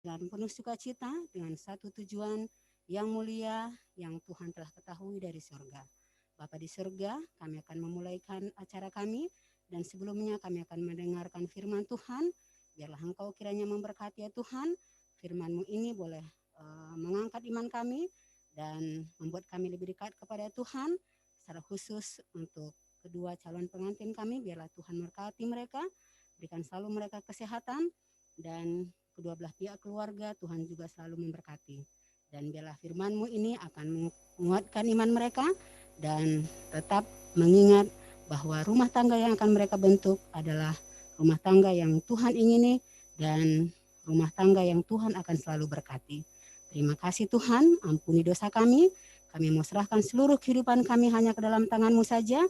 dengan penuh sukacita, dengan satu tujuan yang mulia yang Tuhan telah ketahui dari surga. Bapa di surga, kami akan memulaikan acara kami, dan sebelumnya kami akan mendengarkan firman Tuhan. Biarlah Engkau kiranya memberkati ya Tuhan, firman-Mu ini boleh mengangkat iman kami dan membuat kami lebih dekat kepada Tuhan, secara khusus untuk kedua calon pengantin kami. Biarlah Tuhan memberkati mereka, berikan selalu mereka kesehatan, dan kedua belah pihak keluarga Tuhan juga selalu memberkati. Dan biarlah firman-Mu ini akan menguatkan iman mereka, dan tetap mengingat bahwa rumah tangga yang akan mereka bentuk adalah rumah tangga yang Tuhan ingini, dan rumah tangga yang Tuhan akan selalu berkati. Terima kasih Tuhan, ampuni dosa kami. Kami mau serahkan seluruh kehidupan kami hanya ke dalam tangan-Mu saja.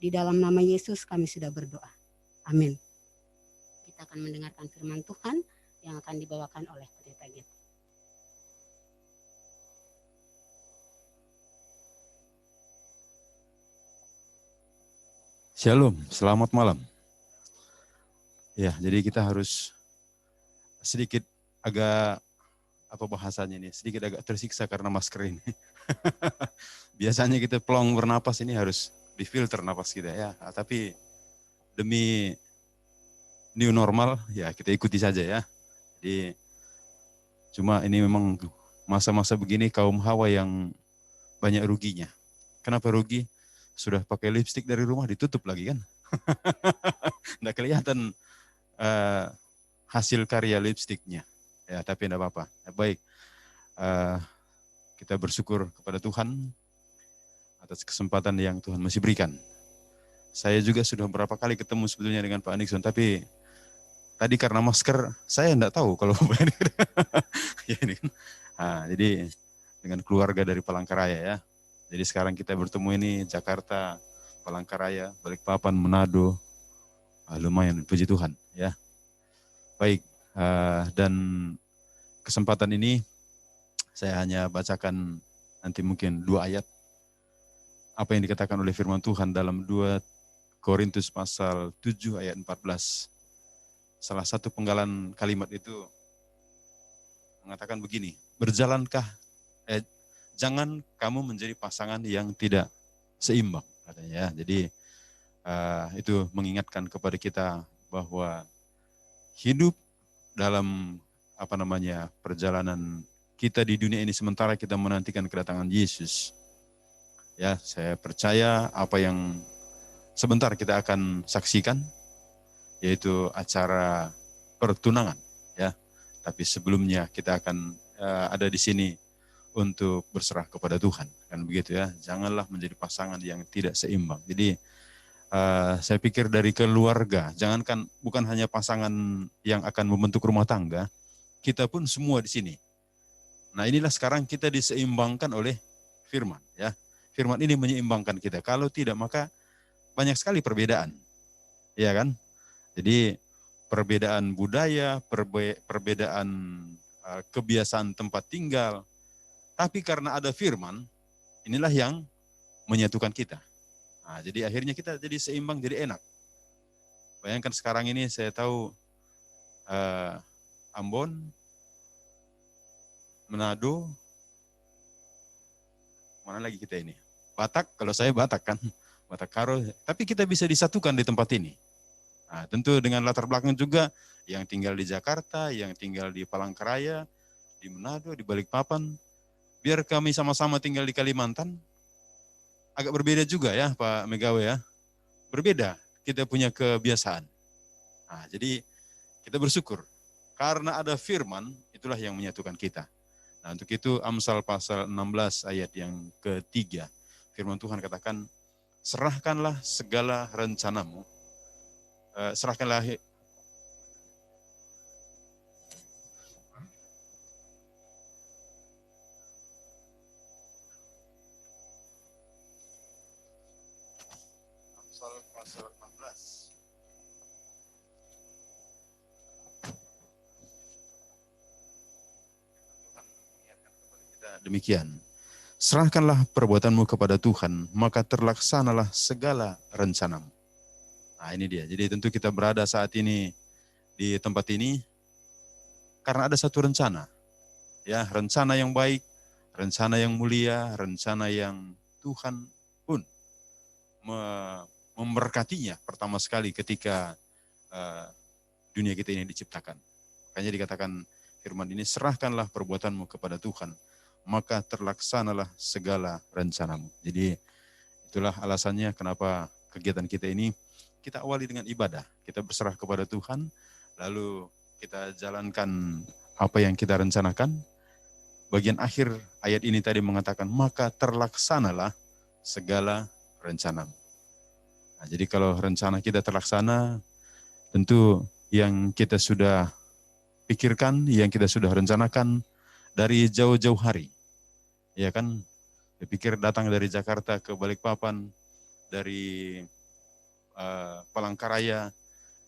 Di dalam nama Yesus kami sudah berdoa. Amin. Kita akan mendengarkan firman Tuhan yang akan dibawakan oleh pendeta Git. Shalom, selamat malam. Ya, jadi kita harus sedikit agak, apa bahasanya ini, sedikit agak tersiksa karena masker ini. Biasanya kita pelong bernapas ini harus difilter napas kita ya, tapi demi new normal ya kita ikuti saja ya. Jadi cuma ini memang masa-masa begini kaum hawa yang banyak ruginya. Kenapa rugi? Sudah pakai lipstik dari rumah ditutup lagi kan? Nggak kelihatan hasil karya lipstiknya. Ya, tapi enggak apa-apa. Baik, kita bersyukur kepada Tuhan atas kesempatan yang Tuhan masih berikan. Saya juga sudah beberapa kali ketemu sebetulnya dengan Pak Nixon, tapi tadi karena masker, saya enggak tahu kalau Pak ini. Ya, ini kan. Jadi dengan keluarga dari Palangkaraya ya. Jadi sekarang kita bertemu ini Jakarta, Palangkaraya, Balikpapan, Manado. Lumayan, puji Tuhan ya. Baik, dan kesempatan ini saya hanya bacakan nanti mungkin 2 ayat. Apa yang dikatakan oleh firman Tuhan dalam 2 Korintus pasal 7 ayat 14. Salah satu penggalan kalimat itu mengatakan begini, jangan kamu menjadi pasangan yang tidak seimbang katanya ya. Jadi itu mengingatkan kepada kita bahwa hidup dalam perjalanan kita di dunia ini sementara kita menantikan kedatangan Yesus. Ya, saya percaya apa yang sebentar kita akan saksikan yaitu acara pertunangan ya. Tapi sebelumnya kita akan ada di sini untuk berserah kepada Tuhan, kan begitu ya. Janganlah menjadi pasangan yang tidak seimbang. Jadi saya pikir dari keluarga, jangankan bukan hanya pasangan yang akan membentuk rumah tangga, kita pun semua di sini. Nah, inilah sekarang kita diseimbangkan oleh firman ya. Firman ini menyeimbangkan kita. Kalau tidak maka banyak sekali perbedaan. Ya kan? Jadi perbedaan budaya, perbedaan kebiasaan tempat tinggal. Tapi karena ada firman, inilah yang menyatukan kita. Nah, jadi akhirnya kita jadi seimbang, jadi enak. Bayangkan sekarang ini saya tahu Ambon, Manado, mana lagi kita ini? Batak, kalau saya Batak kan, Batak Karo. Tapi kita bisa disatukan di tempat ini. Nah, tentu dengan latar belakang juga yang tinggal di Jakarta, yang tinggal di Palangkaraya, di Manado, di Balikpapan. Biar kami sama-sama tinggal di Kalimantan, agak berbeda juga ya Pak Megawe ya. Berbeda, kita punya kebiasaan. Nah, jadi kita bersyukur. Karena ada firman, itulah yang menyatukan kita. Nah, untuk itu Amsal pasal 16 ayat yang ketiga. Firman Tuhan katakan, serahkanlah segala rencanamu. Serahkanlah Amsal pasal 16. Demikian, serahkanlah perbuatanmu kepada Tuhan, maka terlaksanalah segala rencanamu. Nah, ini dia. Jadi tentu kita berada saat ini di tempat ini karena ada satu rencana. Ya, rencana yang baik, rencana yang mulia, rencana yang Tuhan pun memberkatinya pertama sekali ketika dunia kita ini diciptakan. Makanya dikatakan firman ini, serahkanlah perbuatanmu kepada Tuhan, maka terlaksanalah segala rencanamu. Jadi itulah alasannya kenapa kegiatan kita ini kita awali dengan ibadah. Kita berserah kepada Tuhan, lalu kita jalankan apa yang kita rencanakan. Bagian akhir ayat ini tadi mengatakan, maka terlaksanalah segala rencanamu. Nah, jadi kalau rencana kita terlaksana, tentu yang kita sudah pikirkan, yang kita sudah rencanakan dari jauh-jauh hari. Ya kan, dipikir datang dari Jakarta ke Balikpapan, dari Palangkaraya,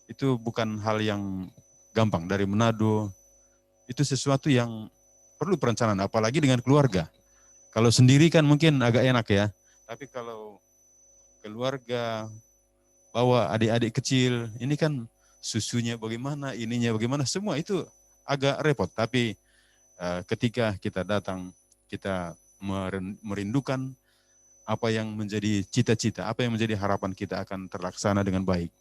itu bukan hal yang gampang. Dari Manado, itu sesuatu yang perlu perencanaan, apalagi dengan keluarga. Kalau sendiri kan mungkin agak enak ya, tapi kalau keluarga, bawa adik-adik kecil, ini kan susunya bagaimana, ininya bagaimana, semua itu agak repot. Tapi ketika kita datang, kita merindukan apa yang menjadi cita-cita, apa yang menjadi harapan kita akan terlaksana dengan baik.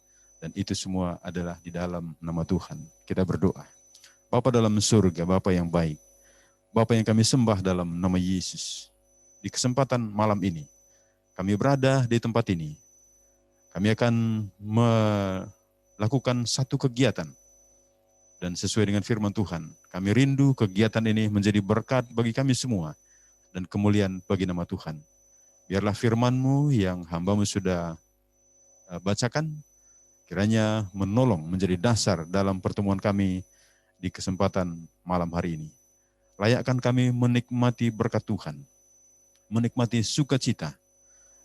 Dan itu semua adalah di dalam nama Tuhan. Kita berdoa. Bapa dalam surga, Bapa yang baik, Bapa yang kami sembah dalam nama Yesus. Di kesempatan malam ini, kami berada di tempat ini. Kami akan melakukan satu kegiatan. Dan sesuai dengan firman Tuhan, kami rindu kegiatan ini menjadi berkat bagi kami semua. Dan kemuliaan bagi nama Tuhan. Biarlah firman-Mu yang hamba-Mu sudah bacakan, kiranya menolong menjadi dasar dalam pertemuan kami di kesempatan malam hari ini. Layakkan kami menikmati berkat Tuhan, menikmati sukacita,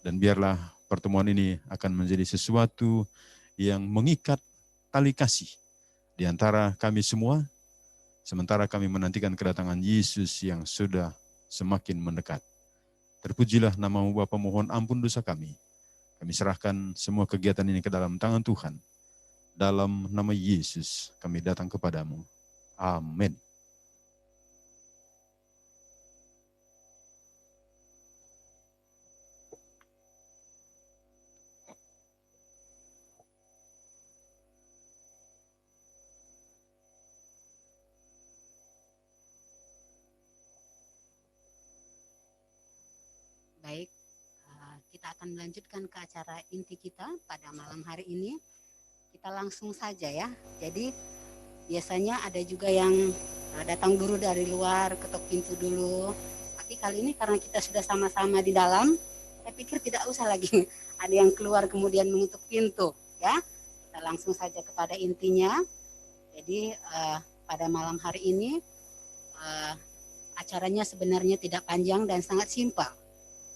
dan biarlah pertemuan ini akan menjadi sesuatu yang mengikat tali kasih di antara kami semua, sementara kami menantikan kedatangan Yesus yang sudah semakin mendekat. Terpujilah nama-Mu Bapa, mohon ampun dosa kami. Kami serahkan semua kegiatan ini ke dalam tangan Tuhan. Dalam nama Yesus kami datang kepadamu. Amin. Baik, kita akan melanjutkan ke acara inti kita pada malam hari ini. Kita langsung saja ya. Jadi biasanya ada juga yang datang dulu dari luar, ketok pintu dulu. Tapi kali ini karena kita sudah sama-sama di dalam, saya pikir tidak usah lagi ada yang keluar kemudian mengetuk pintu ya. Kita langsung saja kepada intinya. Jadi pada malam hari ini acaranya sebenarnya tidak panjang dan sangat simpel.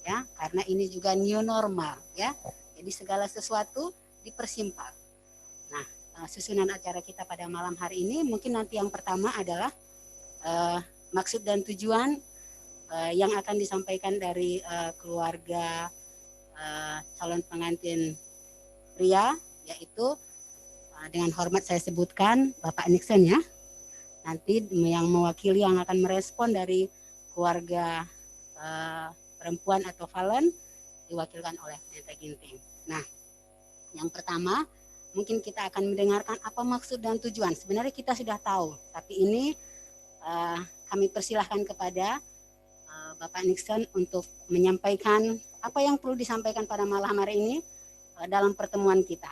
Ya, karena ini juga new normal ya. Jadi segala sesuatu dipersimpel. Nah, susunan acara kita pada malam hari ini mungkin nanti yang pertama adalah maksud dan tujuan yang akan disampaikan dari keluarga calon pengantin pria, yaitu dengan hormat saya sebutkan Bapak Nixon ya. Nanti yang mewakili yang akan merespon dari keluarga perempuan atau Valen diwakilkan oleh Pendeta Ginting. Nah, yang pertama mungkin kita akan mendengarkan apa maksud dan tujuan. Sebenarnya kita sudah tahu, tapi ini kami persilahkan kepada Bapak Nixon untuk menyampaikan apa yang perlu disampaikan pada malam hari ini dalam pertemuan kita.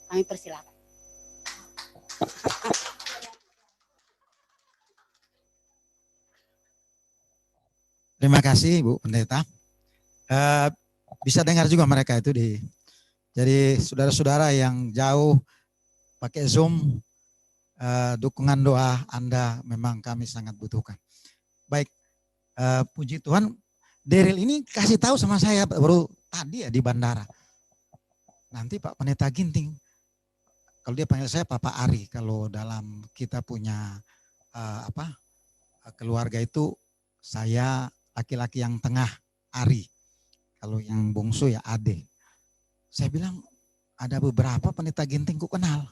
Kami persilahkan. Terima kasih Bu Pendeta. Bisa dengar juga mereka itu jadi saudara-saudara yang jauh pakai Zoom, dukungan doa Anda memang kami sangat butuhkan. Baik, puji Tuhan, Daryl ini kasih tahu sama saya baru tadi ya di bandara. Nanti Pak Pendeta Ginting, kalau dia panggil saya Papa Ari, kalau dalam kita punya keluarga itu saya laki-laki yang tengah, Ari. Kalau yang bungsu ya Ade. Saya bilang ada beberapa Pendeta Ginting ku kenal.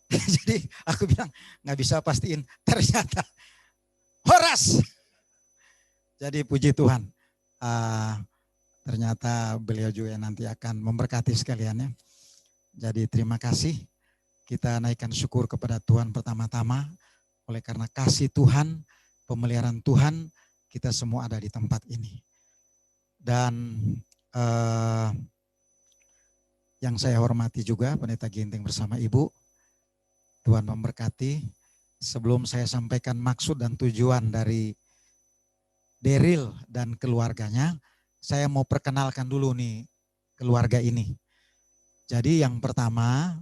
Jadi aku bilang nggak bisa pastiin, ternyata Horas. Jadi puji Tuhan, ternyata beliau juga nanti akan memberkati sekalian ya. Jadi terima kasih, kita naikkan syukur kepada Tuhan pertama-tama, oleh karena kasih Tuhan, pemeliharaan Tuhan, kita semua ada di tempat ini. Dan yang saya hormati juga Pendeta Ginting bersama Ibu, Tuhan memberkati. Sebelum saya sampaikan maksud dan tujuan dari Daryl dan keluarganya, saya mau perkenalkan dulu nih keluarga ini. Jadi yang pertama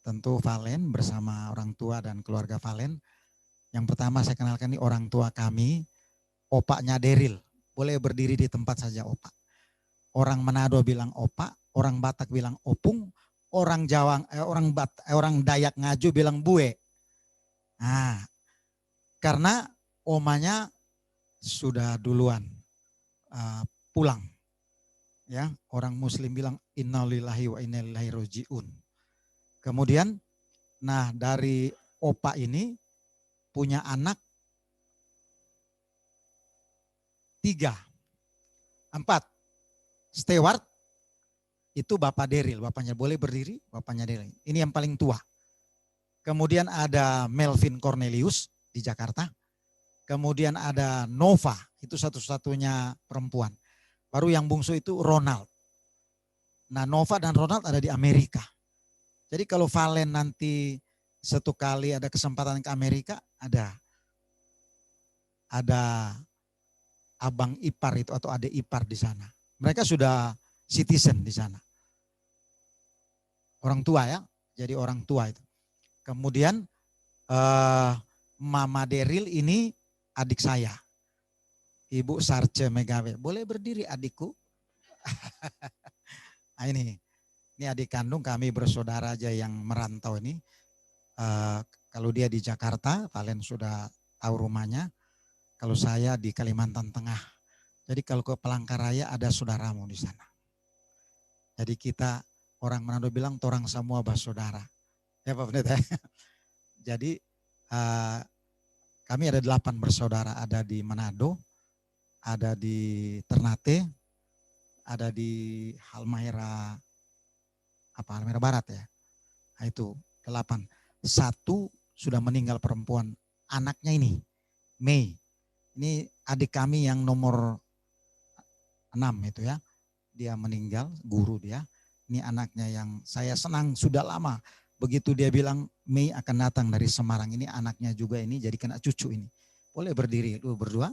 tentu Valen bersama orang tua dan keluarga Valen. Yang pertama saya kenalkan nih orang tua kami, opaknya Daryl. Boleh berdiri di tempat saja opak. Orang Manado bilang opak, orang Batak bilang opung, orang Jawa, orang Dayak Ngaju bilang bue. Nah, karena omanya sudah duluan pulang, ya, orang Muslim bilang innalillahi wa inna ilaihi rajiun. Kemudian, nah dari opa ini punya anak 4. Stewart itu Bapak Daryl, bapaknya, boleh berdiri, bapaknya Daryl. Ini yang paling tua. Kemudian ada Melvin Cornelius di Jakarta. Kemudian ada Nova, itu satu-satunya perempuan. Baru yang bungsu itu Ronald. Nah, Nova dan Ronald ada di Amerika. Jadi kalau Valen nanti satu kali ada kesempatan ke Amerika, ada abang ipar itu atau adik ipar di sana. Mereka sudah citizen di sana. Orang tua ya, jadi orang tua itu. Kemudian Mama Daryl ini adik saya. Ibu Sarce Megawe. Boleh berdiri adikku? Nah, ini adik kandung kami bersaudara aja yang merantau ini. Kalau dia di Jakarta, Valen sudah tahu rumahnya. Kalau saya di Kalimantan Tengah. Jadi kalau ke Palangkaraya ada saudaramu di sana. Jadi kita orang Manado bilang torang semua bersaudara. Ya Pak Pendeta. Jadi kami ada 8 bersaudara, ada di Manado, ada di Ternate, ada di Halmahera Barat ya. Nah, itu 8. 1 sudah meninggal perempuan, anaknya ini, Mei. Ini adik kami yang nomor 6 itu ya. Dia meninggal, guru dia. Ini anaknya yang saya senang sudah lama. Begitu dia bilang Mei akan datang dari Semarang, ini anaknya juga ini jadi kena cucu ini. Boleh berdiri dulu berdua.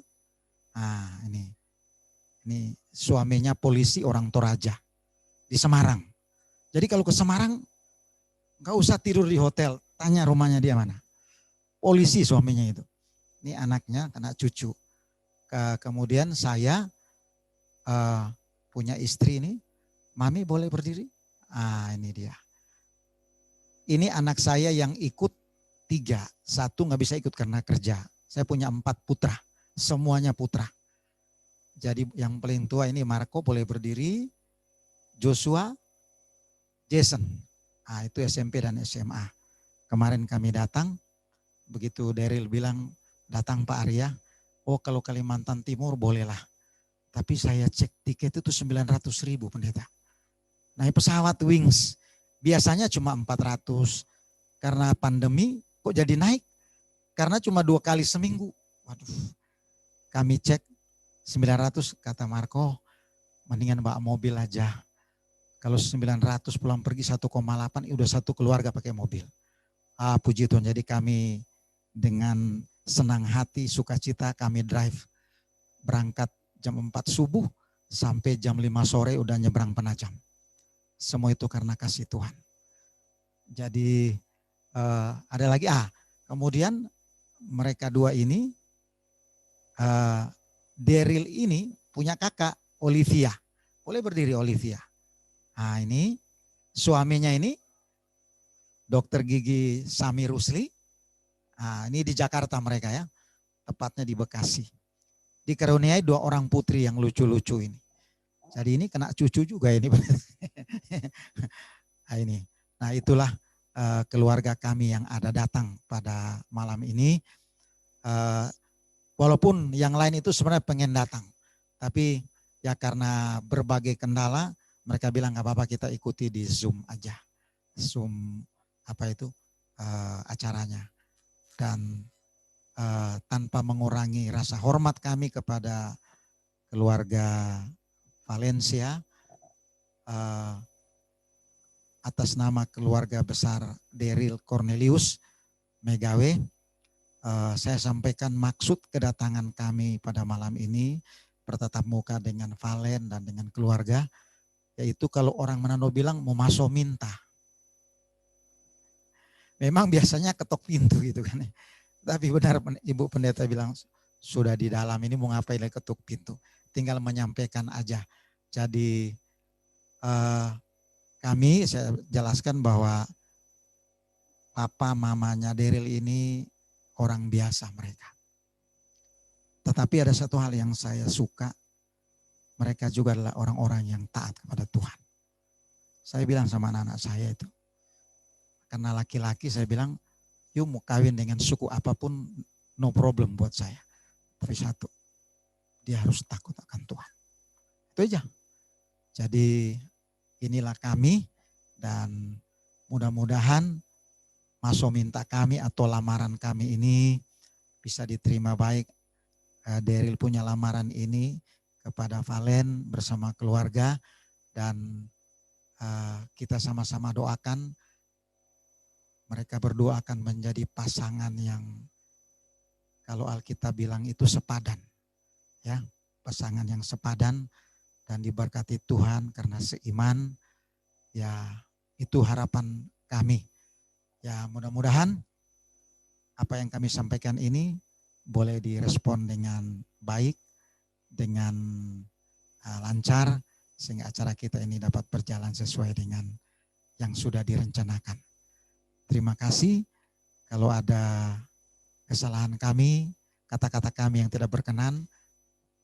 Nah ini suaminya polisi orang Toraja di Semarang. Jadi kalau ke Semarang gak usah tidur di hotel, tanya rumahnya dia mana. Polisi suaminya itu. Ini anaknya kena cucu. Kemudian saya punya istri ini, Mami boleh berdiri? Ini dia. Ini anak saya yang ikut 3, 1 gak bisa ikut karena kerja. Saya punya 4 putra, semuanya putra. Jadi yang paling tua ini Marco boleh berdiri, Joshua, Jason. Itu SMP dan SMA. Kemarin kami datang, begitu Daryl bilang datang Pak Arya, oh kalau Kalimantan Timur bolehlah. Tapi saya cek tiket itu 900.000 Pendeta. Naik pesawat Wings. Biasanya cuma 400, karena pandemi kok jadi naik? Karena cuma 2 kali seminggu. Waduh, kami cek 900 kata Marco, mendingan bawa mobil aja. Kalau 900 pulang pergi 1,8, udah satu keluarga pakai mobil. Puji Tuhan, jadi kami dengan senang hati, sukacita kami drive. Berangkat jam 4 subuh sampai jam 5 sore udah nyebrang Penajam. Semua itu karena kasih Tuhan. Jadi ada lagi, kemudian mereka 2 ini, Daryl ini punya kakak Olivia. Boleh berdiri Olivia. Ini suaminya ini Dokter Gigi Sami Rusli. Ini di Jakarta mereka ya, tepatnya di Bekasi. Dikaruniai 2 orang putri yang lucu-lucu ini. Jadi ini kena cucu juga ini. Ini. Nah itulah keluarga kami yang ada datang pada malam ini. Walaupun yang lain itu sebenarnya pengen datang, tapi ya karena berbagai kendala mereka bilang nggak apa-apa, kita ikuti di Zoom aja, Zoom acaranya. Dan tanpa mengurangi rasa hormat kami kepada keluarga Valencia, atas nama keluarga besar Daryl Cornelius Megawe, saya sampaikan maksud kedatangan kami pada malam ini bertatap muka dengan Valen dan dengan keluarga, yaitu kalau orang Manado bilang mau masuk minta. Memang biasanya ketok pintu gitu kan. Tapi benar Ibu Pendeta bilang sudah di dalam ini mau ngapain lagi ketuk pintu. Tinggal menyampaikan aja. Jadi kami saya jelaskan bahwa papa mamanya Daryl ini orang biasa mereka. Tetapi ada satu hal yang saya suka. Mereka juga adalah orang-orang yang taat kepada Tuhan. Saya bilang sama anak-anak saya itu. Karena laki-laki saya bilang, yuk mau kawin dengan suku apapun no problem buat saya. Tapi satu, dia harus takut akan Tuhan. Itu aja. Jadi inilah kami dan mudah-mudahan masuk minta kami atau lamaran kami ini bisa diterima baik. Daryl punya lamaran ini kepada Valen bersama keluarga dan kita sama-sama doakan mereka berdua akan menjadi pasangan yang kalau Alkitab bilang itu sepadan, ya, pasangan yang sepadan dan diberkati Tuhan karena seiman, ya itu harapan kami. Ya mudah-mudahan apa yang kami sampaikan ini boleh direspon dengan baik, dengan lancar, sehingga acara kita ini dapat berjalan sesuai dengan yang sudah direncanakan. Terima kasih. Kalau ada kesalahan kami, kata-kata kami yang tidak berkenan,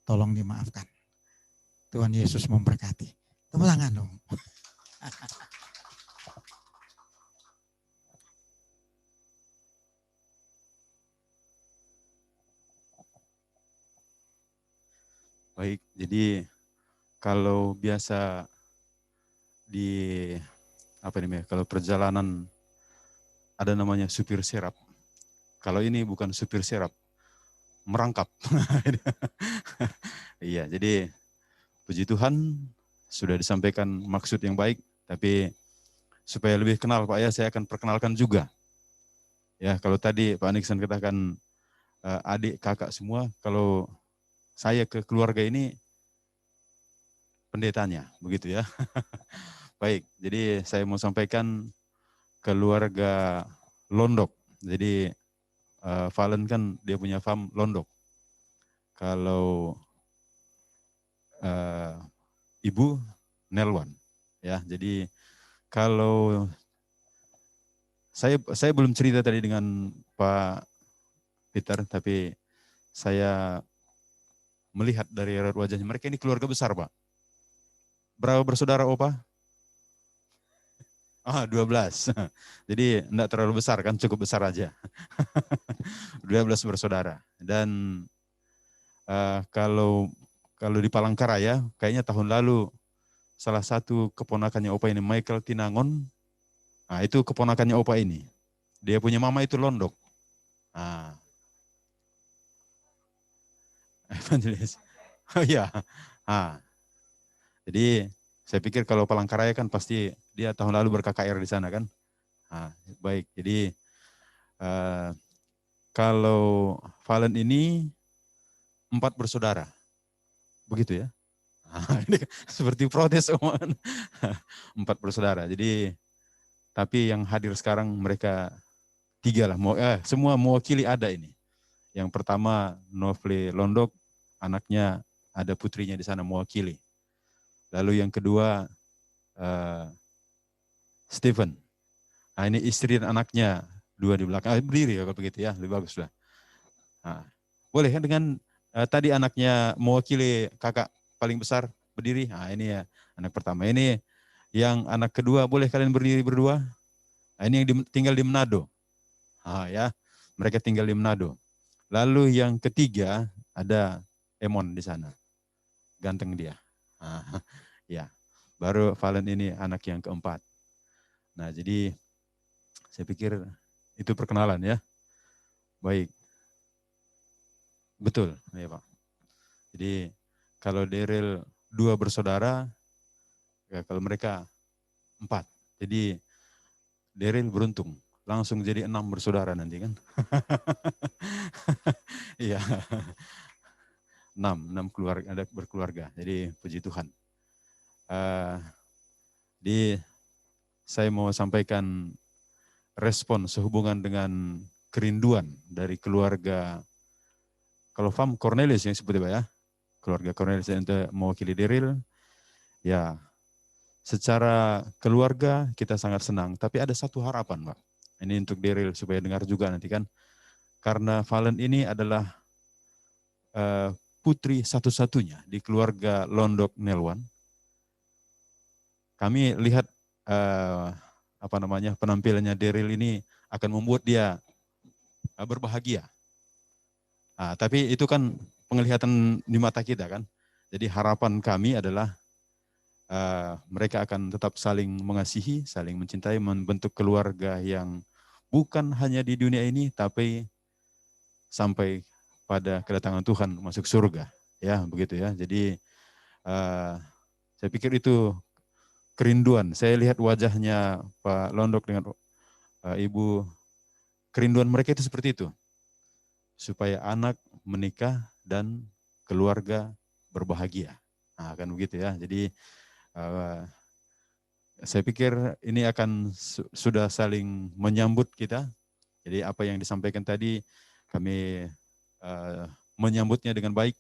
tolong dimaafkan. Tuhan Yesus memberkati. Tepuk tangan dong. Baik, jadi kalau biasa di kalau perjalanan ada namanya supir serap. Kalau ini bukan supir serap, merangkap. Iya, jadi puji Tuhan sudah disampaikan maksud yang baik, tapi supaya lebih kenal Pak ya, saya akan perkenalkan juga. Ya, kalau tadi Pak Nixon katakan adik kakak semua, kalau saya ke keluarga ini pendetanya, begitu ya. Baik, jadi saya mau sampaikan keluarga Londok. Jadi Valen kan dia punya farm Londok. Kalau Ibu Nelwan, ya. Jadi kalau saya belum cerita tadi dengan Pak Peter, tapi saya melihat dari raut wajahnya, mereka ini keluarga besar, Pak. Berapa bersaudara, Opa? 12. Jadi enggak terlalu besar kan, cukup besar aja. 12 bersaudara. Dan kalau di Palangkaraya, kayaknya tahun lalu salah satu keponakannya Opa ini, Michael Tinangon, nah itu keponakannya Opa ini. Dia punya mama itu Londok. Nah, evangelis. Oh iya. Jadi saya pikir kalau Palangkaraya kan pasti dia tahun lalu ber-KKR di sana kan. Baik, jadi kalau Valen ini 4 bersaudara. Begitu ya. Ini seperti protes omongan. 4 bersaudara. Jadi tapi yang hadir sekarang mereka 3 lah. Semua mewakili ada ini. Yang pertama Novle Londok, anaknya ada putrinya di sana mewakili. Lalu yang kedua Stephen. Nah ini istri dan anaknya 2 di belakang. Berdiri ya kalau begitu ya, lebih bagus lah. Boleh kan dengan tadi anaknya mewakili kakak paling besar berdiri. Nah ini ya anak pertama. Ini yang anak kedua, boleh kalian berdiri berdua? Nah, ini yang tinggal di Manado. Ya, mereka tinggal di Manado. Lalu yang ketiga ada Emon di sana. Ganteng dia. Ya, baru Valen ini anak yang keempat. Nah, jadi saya pikir itu perkenalan ya. Baik. Betul, ya Pak. Jadi kalau Daryl 2 bersaudara, ya kalau mereka 4. Jadi Daryl beruntung, langsung jadi 6 bersaudara nanti kan. Iya. 6 keluarga, ada berkeluarga. Jadi puji Tuhan. Di saya mau sampaikan respon sehubungan dengan kerinduan dari keluarga, kalau Fam Cornelius yang seperti Pak ya, keluarga Cornelius yang mewakili Daryl, ya secara keluarga kita sangat senang, tapi ada satu harapan Pak, ini untuk Daryl supaya dengar juga nanti kan, karena Valen ini adalah putri satu-satunya di keluarga Londok Nelwan. Kami lihat penampilannya Daryl ini akan membuat dia berbahagia. Tapi itu kan penglihatan di mata kita kan. Jadi harapan kami adalah mereka akan tetap saling mengasihi, saling mencintai, membentuk keluarga yang bukan hanya di dunia ini, tapi sampai pada kedatangan Tuhan masuk surga. Ya begitu ya. Jadi saya pikir itu kerinduan. Saya lihat wajahnya Pak Londok dengan Ibu, kerinduan mereka itu seperti itu. Supaya anak menikah dan keluarga berbahagia. Nah, kan begitu ya. Jadi saya pikir ini akan sudah saling menyambut kita. Jadi apa yang disampaikan tadi kami menyambutnya dengan baik,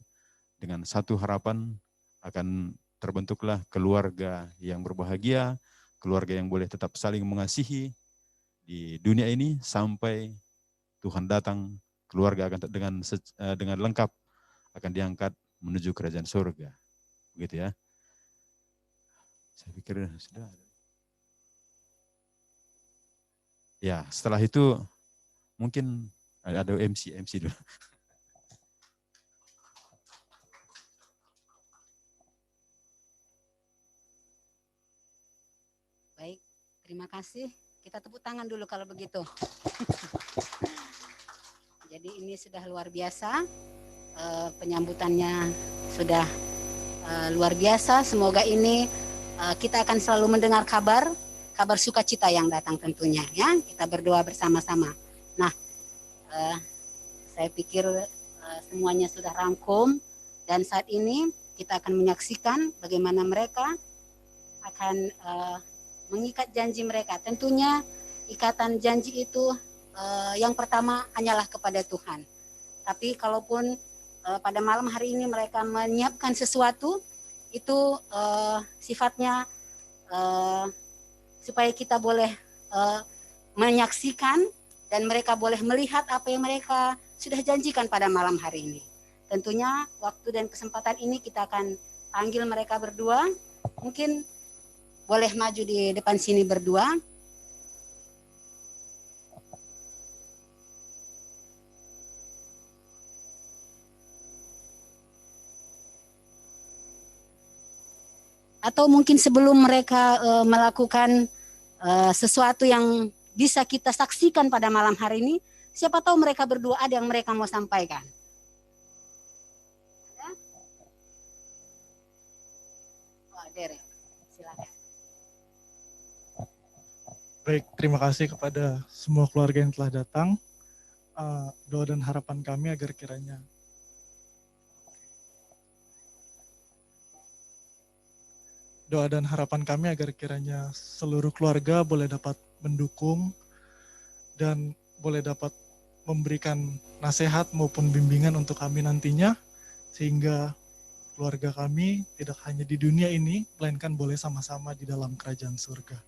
dengan satu harapan akan terbentuklah keluarga yang berbahagia, keluarga yang boleh tetap saling mengasihi di dunia ini sampai Tuhan datang, keluarga akan dengan lengkap akan diangkat menuju kerajaan surga. Begitu ya. Saya pikir sudah. Ya, setelah itu mungkin ada MC dulu. Baik, terima kasih. Kita tepuk tangan dulu kalau begitu. Jadi ini sudah luar biasa, penyambutannya sudah luar biasa. Semoga ini kita akan selalu mendengar kabar sukacita yang datang tentunya ya. Kita berdoa bersama-sama. Nah, saya pikir semuanya sudah rangkum dan saat ini kita akan menyaksikan bagaimana mereka akan mengikat janji mereka. Tentunya ikatan janji itu yang pertama hanyalah kepada Tuhan. Tapi kalaupun pada malam hari ini mereka menyiapkan sesuatu, itu sifatnya supaya kita boleh menyaksikan dan mereka boleh melihat apa yang mereka sudah janjikan pada malam hari ini. Tentunya waktu dan kesempatan ini kita akan panggil mereka berdua. Mungkin boleh maju di depan sini berdua. Atau mungkin sebelum mereka melakukan sesuatu yang bisa kita saksikan pada malam hari ini, siapa tahu mereka berdua ada yang mereka mau sampaikan. Ada? Oh, Derek, silakan. Baik, terima kasih kepada semua keluarga yang telah datang. Doa dan harapan kami agar kiranya seluruh keluarga boleh dapat mendukung dan boleh dapat memberikan nasihat maupun bimbingan untuk kami nantinya, sehingga keluarga kami tidak hanya di dunia ini, melainkan boleh sama-sama di dalam kerajaan surga.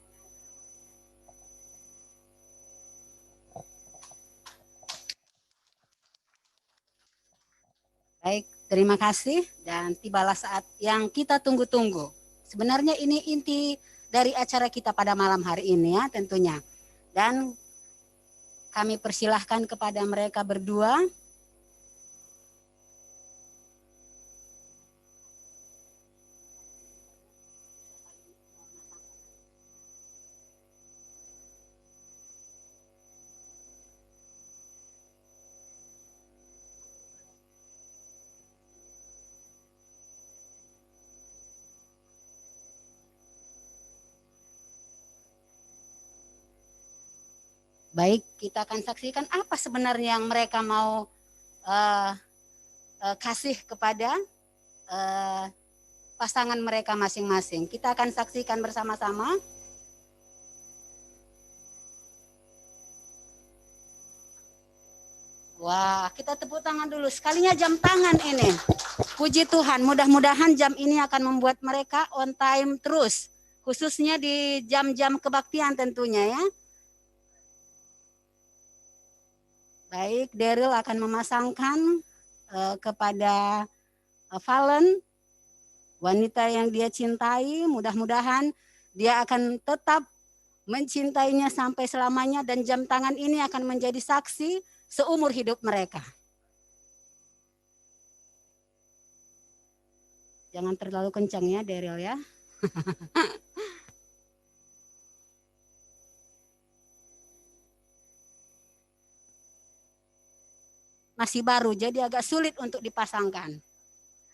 Baik, terima kasih dan tibalah saat yang kita tunggu-tunggu. Sebenarnya ini inti dari acara kita pada malam hari ini ya tentunya. Dan kami persilahkan kepada mereka berdua. Baik, kita akan saksikan apa sebenarnya yang mereka mau kasih kepada pasangan mereka masing-masing. Kita akan saksikan bersama-sama. Wah, kita tepuk tangan dulu. Sekalinya jam tangan ini. Puji Tuhan, mudah-mudahan jam ini akan membuat mereka on time terus. Khususnya di jam-jam kebaktian tentunya ya. Baik, Daryl akan memasangkan kepada Valen, wanita yang dia cintai. Mudah-mudahan dia akan tetap mencintainya sampai selamanya dan jam tangan ini akan menjadi saksi seumur hidup mereka. Jangan terlalu kencang ya, Daryl ya. Masih baru, jadi agak sulit untuk dipasangkan.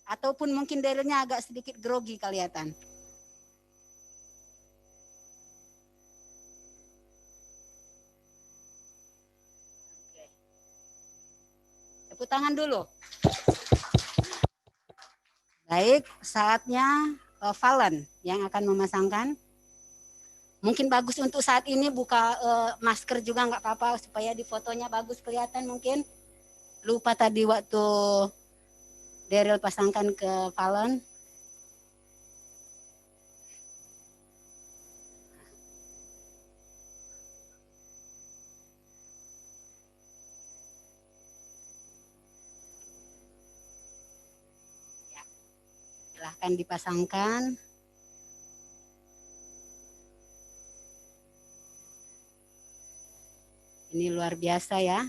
Ataupun mungkin Darylnya agak sedikit grogi kelihatan. Oke. Tepuk tangan dulu. Baik, saatnya Valen yang akan memasangkan. Mungkin bagus untuk saat ini buka masker juga nggak apa-apa supaya di fotonya bagus kelihatan mungkin. Lupa tadi waktu Daryl pasangkan ke Valen. Ya, silahkan dipasangkan. Ini luar biasa ya.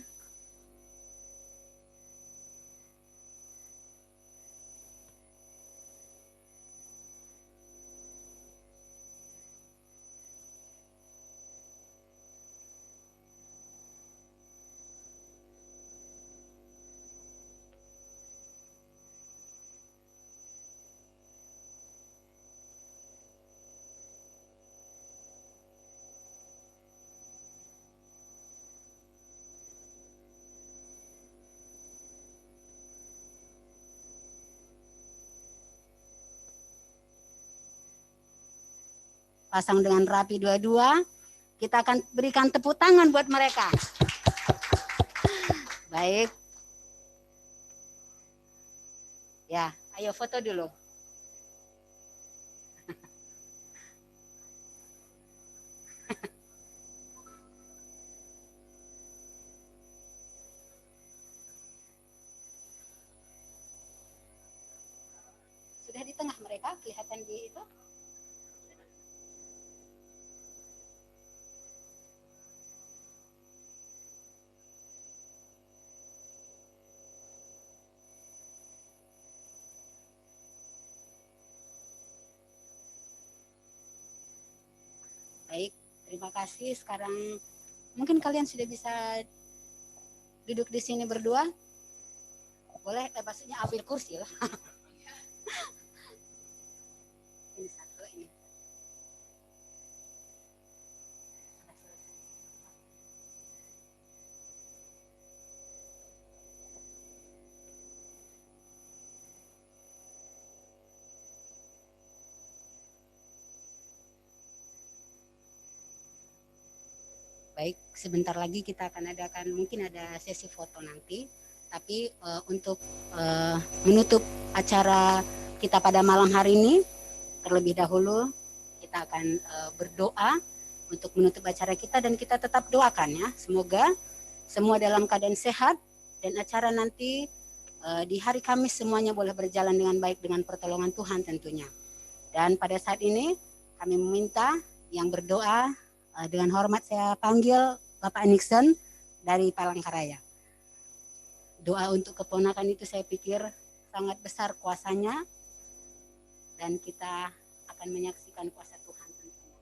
Pasang dengan rapi dua-dua. Kita akan berikan tepuk tangan buat mereka. Baik. Ya, ayo foto dulu. Sudah di tengah mereka, kelihatan di itu. Baik, terima kasih. Sekarang mungkin kalian sudah bisa duduk di sini berdua. Boleh, maksudnya ambil kursi lah. Ini satu, ini. Baik, sebentar lagi kita akan adakan, mungkin ada sesi foto nanti. Tapi untuk menutup acara kita pada malam hari ini, terlebih dahulu kita akan berdoa untuk menutup acara kita dan kita tetap doakan ya. Semoga semua dalam keadaan sehat dan acara nanti di hari Kamis semuanya boleh berjalan dengan baik dengan pertolongan Tuhan tentunya. Dan pada saat ini kami meminta yang berdoa Dengan hormat saya panggil Bapak Nixon dari Palangkaraya. Doa untuk keponakan itu saya pikir sangat besar kuasanya, dan kita akan menyaksikan kuasa Tuhan tentunya.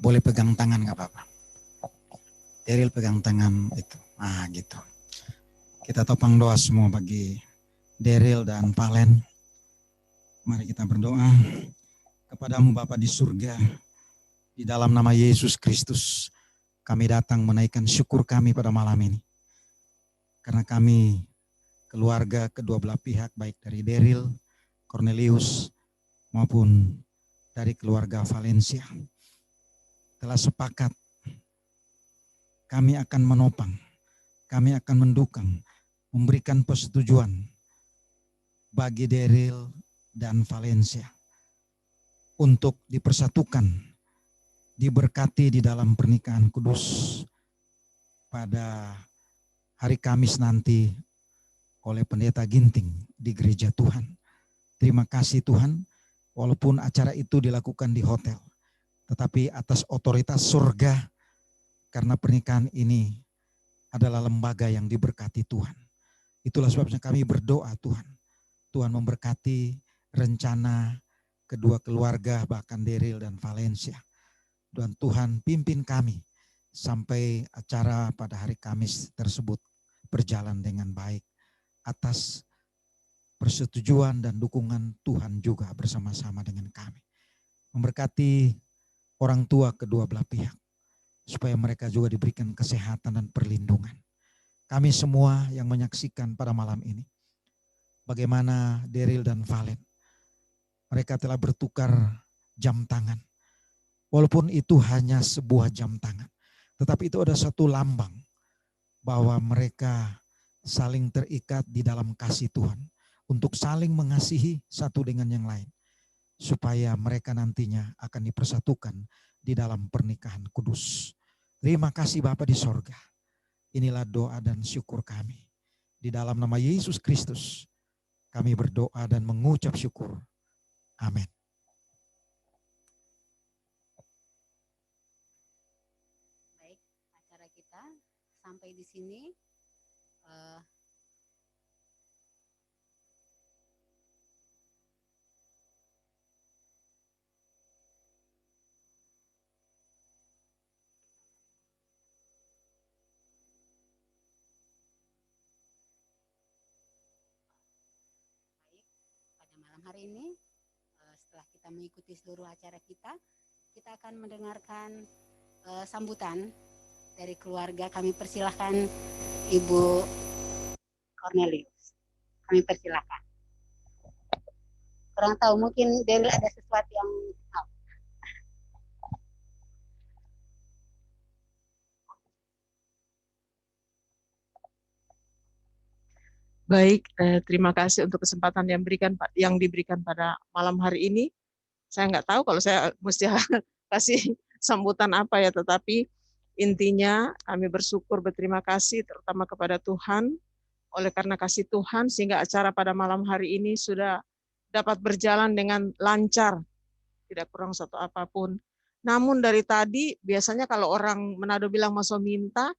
Boleh pegang tangan nggak Bapak? Daryl pegang tangan itu. Nah gitu. Kita topang doa semua bagi Daryl dan Valen. Mari kita berdoa. Kepadamu Bapa di surga, di dalam nama Yesus Kristus, kami datang menaikkan syukur kami pada malam ini. Karena kami keluarga kedua belah pihak, baik dari Daryl, Cornelius, maupun dari keluarga Valencia, telah sepakat kami akan menopang, kami akan mendukung, memberikan persetujuan bagi Daryl dan Valencia untuk dipersatukan, diberkati di dalam pernikahan kudus pada hari Kamis nanti oleh Pendeta Ginting di gereja Tuhan. Terima kasih Tuhan, walaupun acara itu dilakukan di hotel, tetapi atas otoritas surga, karena pernikahan ini adalah lembaga yang diberkati Tuhan. Itulah sebabnya kami berdoa Tuhan. Tuhan memberkati rencana kedua keluarga, bahkan Daryl dan Valencia. Dan Tuhan pimpin kami sampai acara pada hari Kamis tersebut berjalan dengan baik atas persetujuan dan dukungan Tuhan juga bersama-sama dengan kami. Memberkati orang tua kedua belah pihak supaya mereka juga diberikan kesehatan dan perlindungan. Kami semua yang menyaksikan pada malam ini bagaimana Daryl dan Valen, mereka telah bertukar jam tangan. Walaupun itu hanya sebuah jam tangan, tetapi itu ada satu lambang bahwa mereka saling terikat di dalam kasih Tuhan untuk saling mengasihi satu dengan yang lain, supaya mereka nantinya akan dipersatukan di dalam pernikahan kudus. Terima kasih Bapa di sorga. Inilah doa dan syukur kami. Di dalam nama Yesus Kristus kami berdoa dan mengucap syukur. Amin. Baik, acara kita sampai di sini. Pada malam hari ini, setelah kita mengikuti seluruh acara kita akan mendengarkan sambutan dari keluarga. Kami persilahkan Ibu Cornelius. Kami persilahkan. Kurang tahu, mungkin Daryl ada sesuatu yang Baik, terima kasih untuk kesempatan yang diberikan pada malam hari ini. Saya nggak tahu kalau saya mesti kasih sambutan apa ya, tetapi intinya kami bersyukur, berterima kasih terutama kepada Tuhan. Oleh karena kasih Tuhan sehingga acara pada malam hari ini sudah dapat berjalan dengan lancar, tidak kurang satu apapun. Namun dari tadi biasanya kalau orang Manado bilang masuk minta,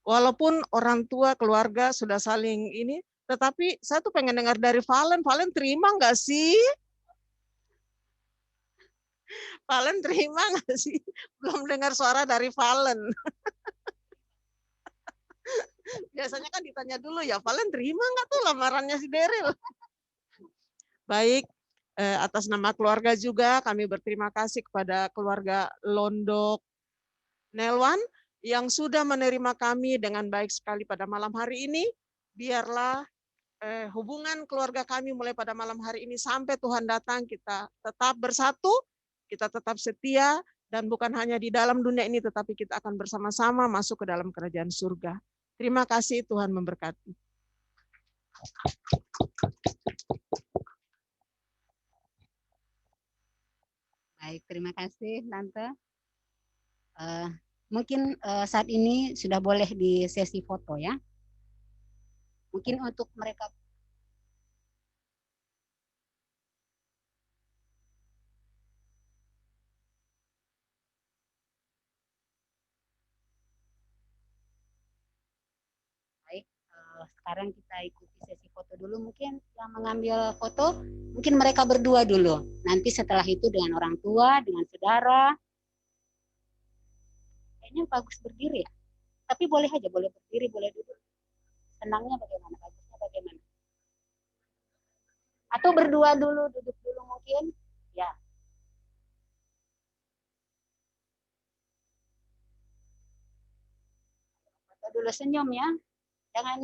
walaupun orang tua keluarga sudah saling ini, tetapi saya tuh pengen dengar dari Valen terima nggak sih? Valen terima nggak sih? Belum dengar suara dari Valen. Biasanya kan ditanya dulu ya, Valen terima nggak tuh lamarannya si Daryl? Baik, atas nama keluarga juga kami berterima kasih kepada keluarga Londok Nelwan yang sudah menerima kami dengan baik sekali pada malam hari ini. Biarlah hubungan keluarga kami mulai pada malam hari ini sampai Tuhan datang, kita tetap bersatu, kita tetap setia, dan bukan hanya di dalam dunia ini, tetapi kita akan bersama-sama masuk ke dalam kerajaan surga. Terima kasih, Tuhan memberkati. baik, terima kasih Tante. Mungkin saat ini sudah boleh di sesi foto ya. Mungkin untuk mereka sekarang kita ikuti sesi foto dulu. Mungkin yang mengambil foto, mungkin mereka berdua dulu. Nanti setelah itu dengan orang tua, dengan saudara. Kayaknya bagus berdiri ya. Tapi boleh aja, boleh berdiri, boleh duduk. Senangnya bagaimana, bagusnya bagaimana. Atau berdua dulu, duduk dulu mungkin. Ya. Foto dulu, senyum ya. Jangan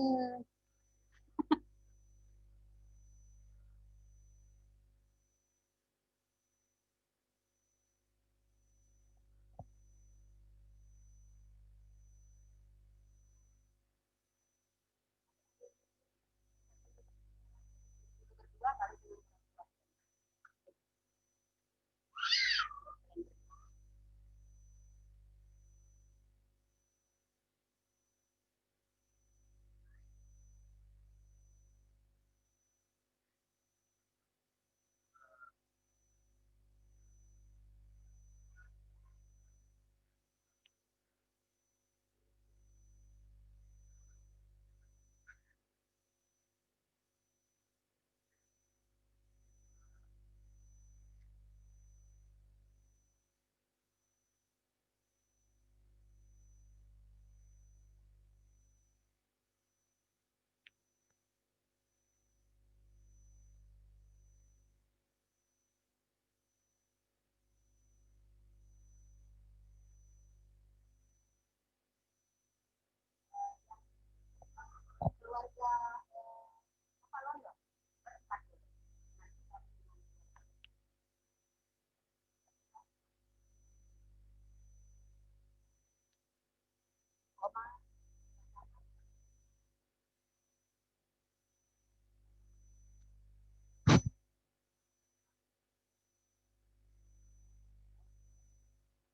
keluarga Londo.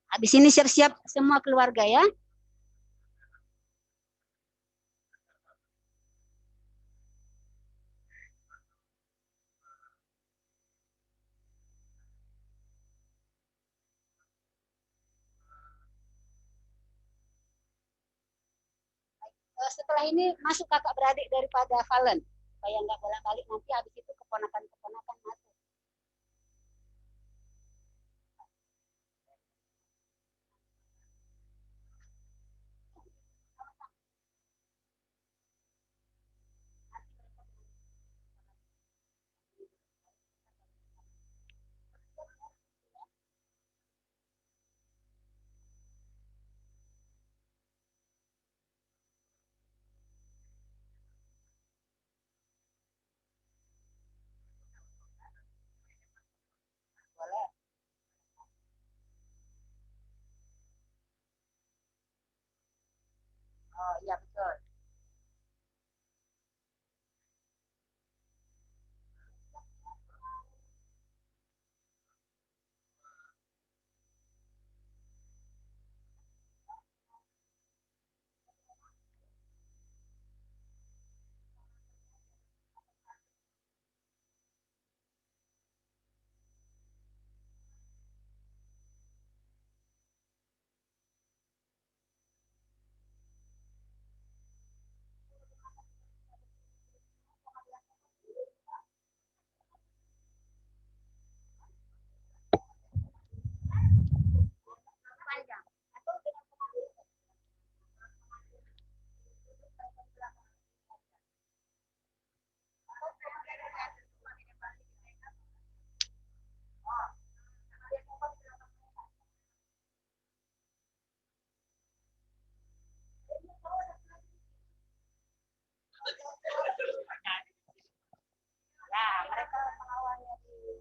Habis ini siap-siap semua keluarga ya. Setelah ini masuk kakak beradik daripada Valen. Supaya nggak bolak-balik, nanti habis itu keponakan-keponakan masuk. Boleh. Oh iya betul. Panjang. Atau dengan pengambil. Ya, mereka pengawalnya di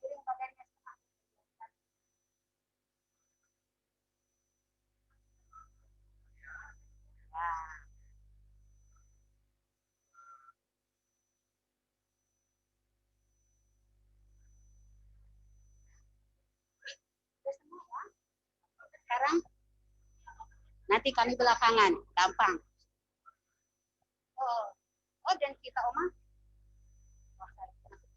kirim badannya setengah. Ya. Udah semua ya. Sekarang nanti kami belakangan, gampang. Oh, oh dan kita Oma. Wah, saya masuk.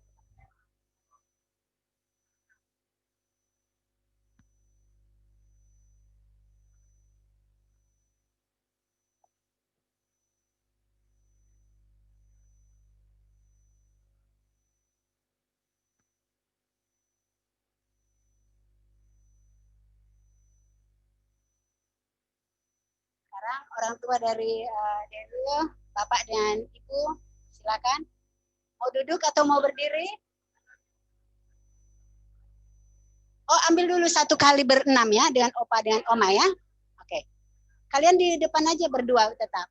Sekarang orang tua dari Dewi, Bapak dan Ibu, silakan. Mau duduk atau mau berdiri? Oh, ambil dulu satu kali berenam ya, dengan Opa dan Oma ya. Oke. Kalian di depan aja berdua tetap.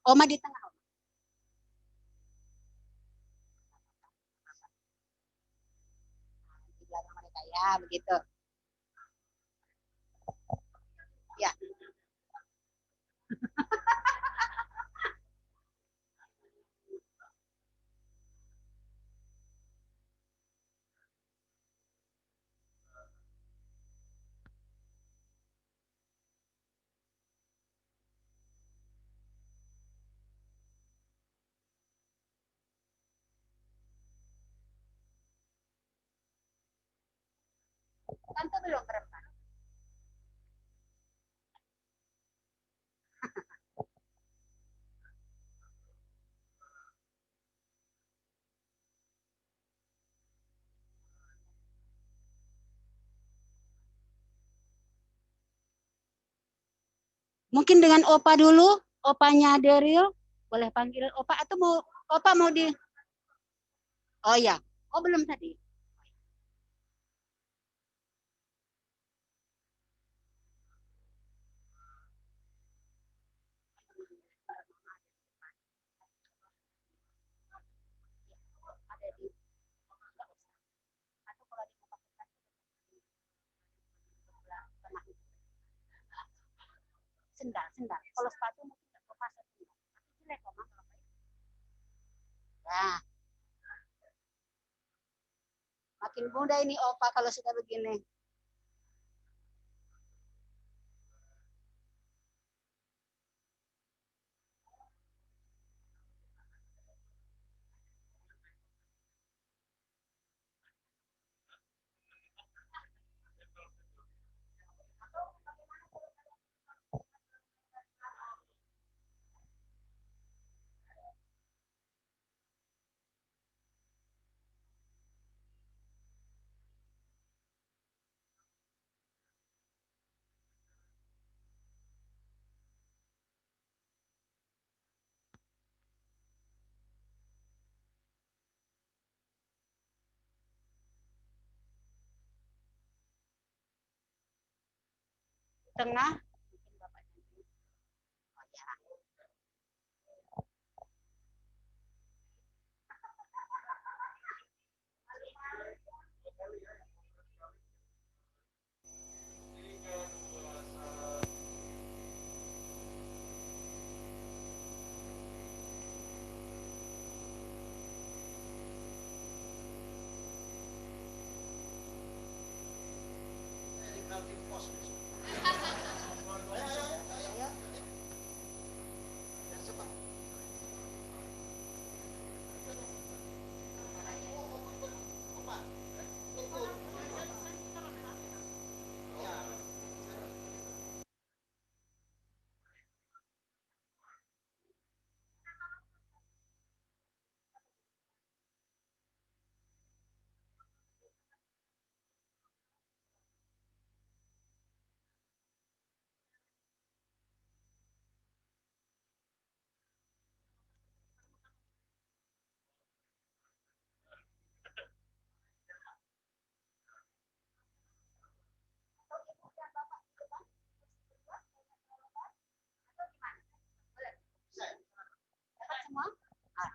Oma di tengah. Di belakang mereka ya, begitu. Ya. Tante belum berempat. Mungkin dengan Opa dulu, Opanya Daryl, boleh panggil Opa atau mau Opa mau di. Oh ya, oh belum tadi. Ada di. Atau kalau di sendal, sendal. Kalau sepatu mungkin nggak lepas sendal. Tapi jelek kok, Mak. Nah, makin mudah ini Opa kalau sudah begini. Tengah, mungkin Bapak nanti. Oh ya. Dapat semua? Ah.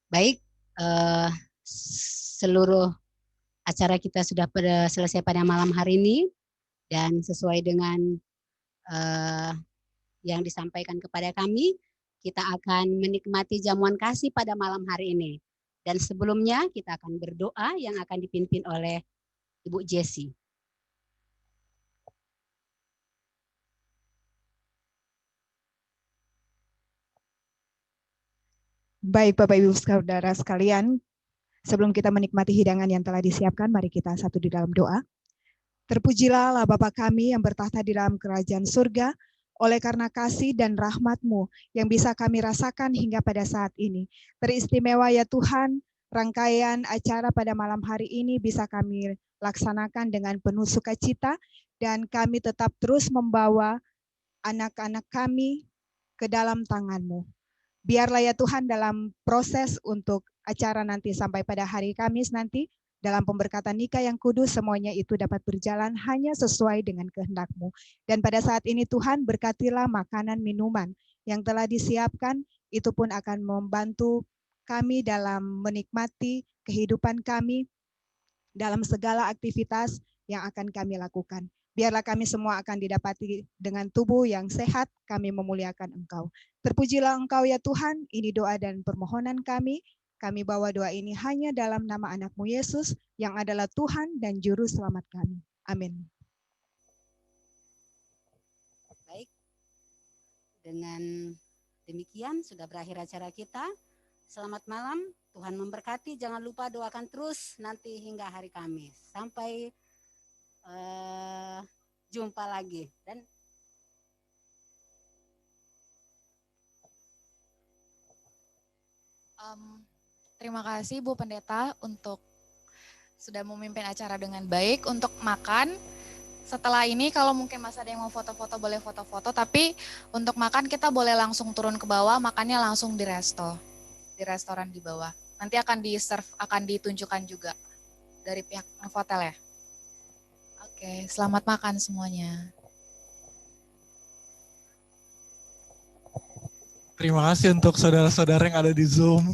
Baik, seluruh acara kita sudah selesai pada malam hari ini, dan sesuai dengan yang disampaikan kepada kami, kita akan menikmati jamuan kasih pada malam hari ini. Dan sebelumnya kita akan berdoa yang akan dipimpin oleh Ibu Jessie. Baik Bapak Ibu Saudara sekalian, sebelum kita menikmati hidangan yang telah disiapkan, mari kita satu di dalam doa. Terpujilah Allah Bapa kami yang bertahta di dalam kerajaan surga, oleh karena kasih dan rahmat-Mu yang bisa kami rasakan hingga pada saat ini. Teristimewa ya Tuhan, rangkaian acara pada malam hari ini bisa kami laksanakan dengan penuh sukacita, dan kami tetap terus membawa anak-anak kami ke dalam tangan-Mu. Biarlah ya Tuhan dalam proses untuk acara nanti sampai pada hari Kamis nanti, dalam pemberkatan nikah yang kudus, semuanya itu dapat berjalan hanya sesuai dengan kehendak-Mu. Dan pada saat ini Tuhan, berkatilah makanan minuman yang telah disiapkan, itu pun akan membantu kami dalam menikmati kehidupan kami dalam segala aktivitas yang akan kami lakukan. Biarlah kami semua akan didapati dengan tubuh yang sehat, kami memuliakan Engkau. Terpujilah Engkau ya Tuhan, ini doa dan permohonan kami. Kami bawa doa ini hanya dalam nama anak-Mu Yesus, yang adalah Tuhan dan Juru Selamat kami. Amin. Baik, dengan demikian sudah berakhir acara kita. Selamat malam, Tuhan memberkati. Jangan lupa doakan terus nanti hingga hari Kamis. Sampai jumpa lagi. Dan terima kasih Bu Pendeta untuk sudah memimpin acara dengan baik. Untuk makan, setelah ini kalau mungkin masih ada yang mau foto-foto boleh foto-foto, tapi untuk makan kita boleh langsung turun ke bawah, makannya langsung di restoran di bawah. Nanti akan di-serve, akan ditunjukkan juga dari pihak hotel ya. Oke, selamat makan semuanya. Terima kasih untuk saudara-saudara yang ada di Zoom.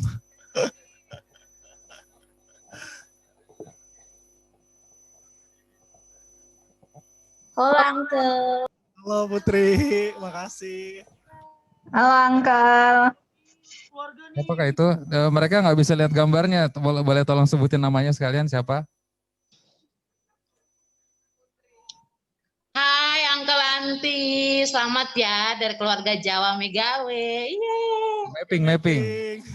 Halo Uncle. Halo Putri, makasih. Halo Uncle. Apakah itu? Mereka nggak bisa lihat gambarnya. Boleh tolong sebutin namanya sekalian siapa? Hai Uncle Anti, selamat ya dari keluarga Jawa Megawe. Mapping.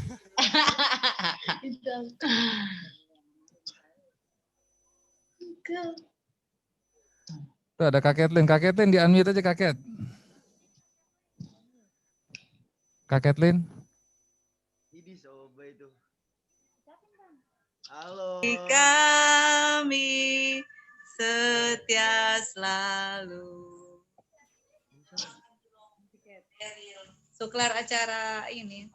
Tuh ada Kak Ketlin di unmute aja Kak Ket. Kak Ketlin. Ini soba itu. Halo. Kami setia selalu. Suklar acara ini.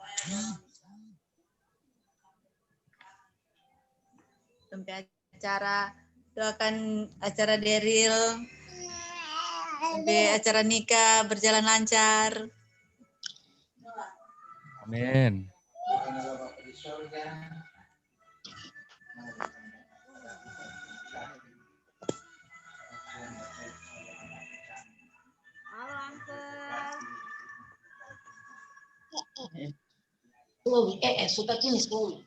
Sampai acara, doakan acara Deril. Sampai acara nikah berjalan lancar. Amin. Halo Uncle. Suka kini sekolah.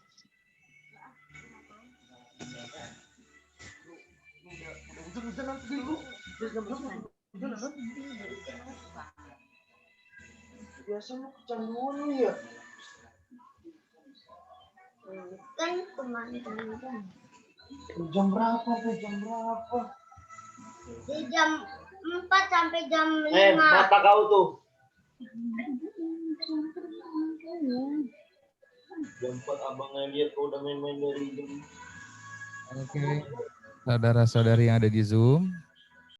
Biasanya kecanduan ya. Kan kemarin. Jam berapa? Di jam 4 sampai jam 5. Mata kau tuh. Jam 4 abangnya lihat kau udah main-main dari jam. Oke. Saudara-saudari yang ada di Zoom,